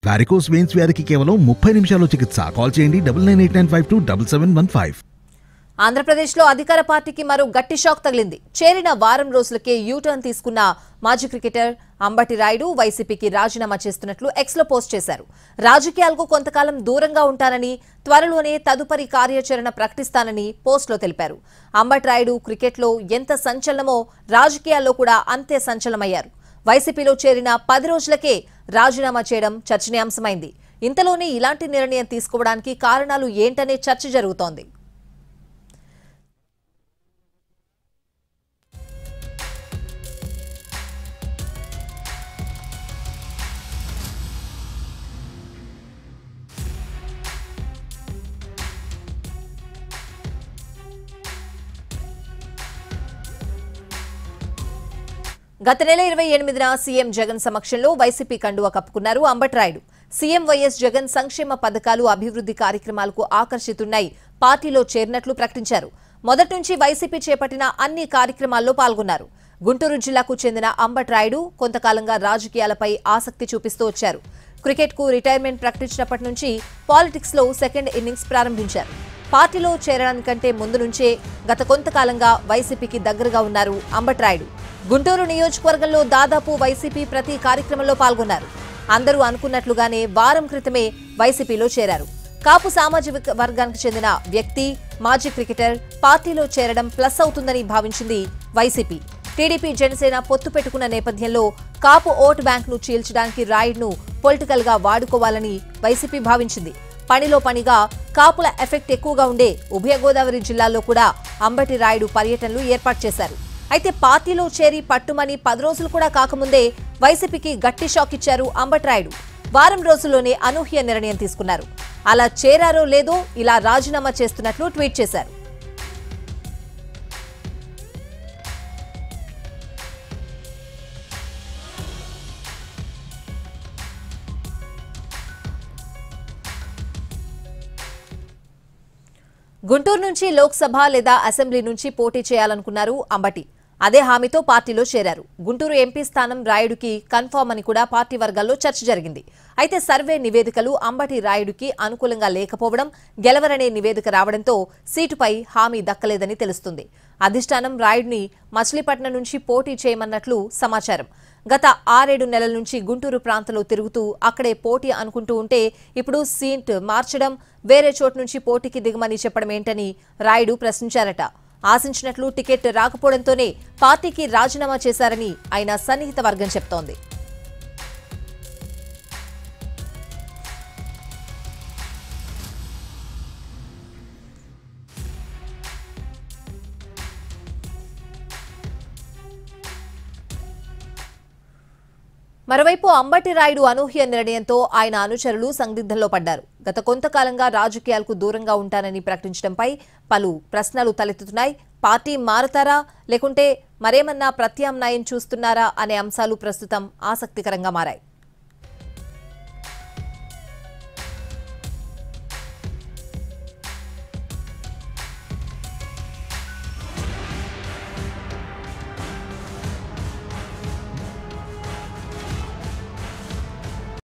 Varicose veins వ్యాధికి కేవలం 30 నిమిషాల్లో చికిత్స. కాల్ చేయండి 9989527715. ఆంధ్రప్రదేశ్లో అధికార పార్టీకి మరో గట్టి షాక్ తగిలింది. చేరిన వారం రోజులకే యూటర్న్ తీసుకున్న మాజీ క్రికెటర్ అంబటి రాయుడు వైసీపీకి రాజీనామా చేస్తున్నట్లు ఎక్స్లో పోస్ట్ చేశారు. రాజకీయాలకు కొంతకాలం దూరంగా ఉంటానని, త్వరలోనే తదుపరి కార్యాచరణ ప్రకటిస్తానని పోస్టులో తెలిపారు. అంబటి రాయుడు క్రికెట్లో ఎంత సంచలనమో రాజకీయాల్లో కూడా అంతే సంచలనమయ్యారు. వైసీపీలో చేరిన 10 రోజులకే రాజీనామా చేయడం చర్చనీయాంశమైంది. ఇంతలోనే ఇలాంటి నిర్ణయం తీసుకోవడానికి కారణాలు ఏంటనే చర్చ జరుగుతోంది. గత నెల 28న సీఎం జగన్ సమక్షంలో వైసీపీ కండువా కప్పుకున్నారు అంబటి రాయుడు. సీఎం వైఎస్ జగన్ సంక్షేమ పథకాలు, అభివృద్ధి కార్యక్రమాలకు ఆకర్షితున్నాయి పార్టీలో చేరినట్లు ప్రకటించారు. మొదటి నుంచి వైసీపీ చేపట్టిన అన్ని కార్యక్రమాల్లో పాల్గొన్నారు. గుంటూరు జిల్లాకు చెందిన అంబటి రాయుడు కొంతకాలంగా రాజకీయాలపై ఆసక్తి చూపిస్తూ వచ్చారు. క్రికెట్కు రిటైర్మెంట్ ప్రకటించినప్పటి నుంచి పాలిటిక్స్ లో సెకండ్ ఇన్నింగ్స్ ప్రారంభించారు. పార్టీలో చేరడానికంటే ముందు నుంచే గత కొంతకాలంగా వైసీపీకి దగ్గరగా ఉన్నారు అంబటి రాయుడు. గుంటూరు నియోజకవర్గంలో దాదాపు వైసీపీ ప్రతి కార్యక్రమంలో పాల్గొన్నారు. అందరూ అనుకున్నట్లుగానే వారం క్రితమే వైసీపీలో చేరారు. కాపు సామాజిక వర్గానికి చెందిన వ్యక్తి, మాజీ క్రికెటర్ పార్టీలో చేరడం ప్లస్ అవుతుందని భావించింది వైసీపీ. టీడీపీ, జనసేన పొత్తు పెట్టుకున్న నేపథ్యంలో కాపు ఓటు బ్యాంక్ను చీల్చడానికి రాయుడును పొలిటికల్ గా వాడుకోవాలని వైసీపీ భావించింది. పనిలో పనిగా కాపుల ఎఫెక్ట్ ఎక్కువగా ఉండే ఉభయ గోదావరి జిల్లాల్లో కూడా అంబటి రాయుడు పర్యటనలు ఏర్పాటు చేశారు. అయితే పార్టీలో చేరి పట్టుమని 10 రోజులు కూడా కాకముందే వైసీపీకి గట్టి షాక్ ఇచ్చారు అంబటి రాయుడు. వారం రోజుల్లోనే అనూహ్య నిర్ణయం తీసుకున్నారు. అలా చేరారో లేదో ఇలా రాజీనామా చేస్తున్నట్లు ట్వీట్ చేశారు. గుంటూరు నుంచి లోక్సభ లేదా అసెంబ్లీ నుంచి పోటీ చేయాలనుకున్నారు అంబటి. అదే హామీతో పార్టీలో చేరారు. గుంటూరు ఎంపీ స్థానం రాయుడుకి కన్ఫర్మ్ అని కూడా పార్టీ వర్గాల్లో చర్చ జరిగింది. అయితే సర్వే నివేదికలు అంబటి రాయుడుకి అనుకూలంగా లేకపోవడం, గెలవరనే నివేదిక రావడంతో సీటుపై హామీ దక్కలేదని తెలుస్తుంది. అధిష్టానం రాయుడిని మచిలీపట్నం నుంచి పోటీ చేయమన్నట్లు సమాచారం. గత 6-7 నెలల నుంచి గుంటూరు ప్రాంతంలో తిరుగుతూ అక్కడే పోటీ అనుకుంటూ ఉంటే ఇప్పుడు సీట్ మార్చడం, వేరే చోటు నుంచి పోటీకి దిగమని చెప్పడం ఏంటని రాయుడు ప్రశ్నించారట. ఆశించినట్లు టికెట్ రాకపోవడంతోనే పార్టీకి రాజీనామా చేశారని ఆయన సన్నిహిత వర్గం చెప్తోంది. మరోవైపు అంబటి రాయుడు అనూహ్య నిర్ణయంతో ఆయన అనుచరులు సందిగ్ధంలో పడ్డారు. గత కొంతకాలంగా రాజకీయాలకు దూరంగా ఉంటానని ప్రకటించడంపై పలు ప్రశ్నలు తలెత్తుతున్నాయి. పార్టీ మారుతారా లేకుంటే మరేమన్నా ప్రత్యామ్నాయం చూస్తున్నారా అనే అంశాలు ప్రస్తుతం ఆసక్తికరంగా మారాయి.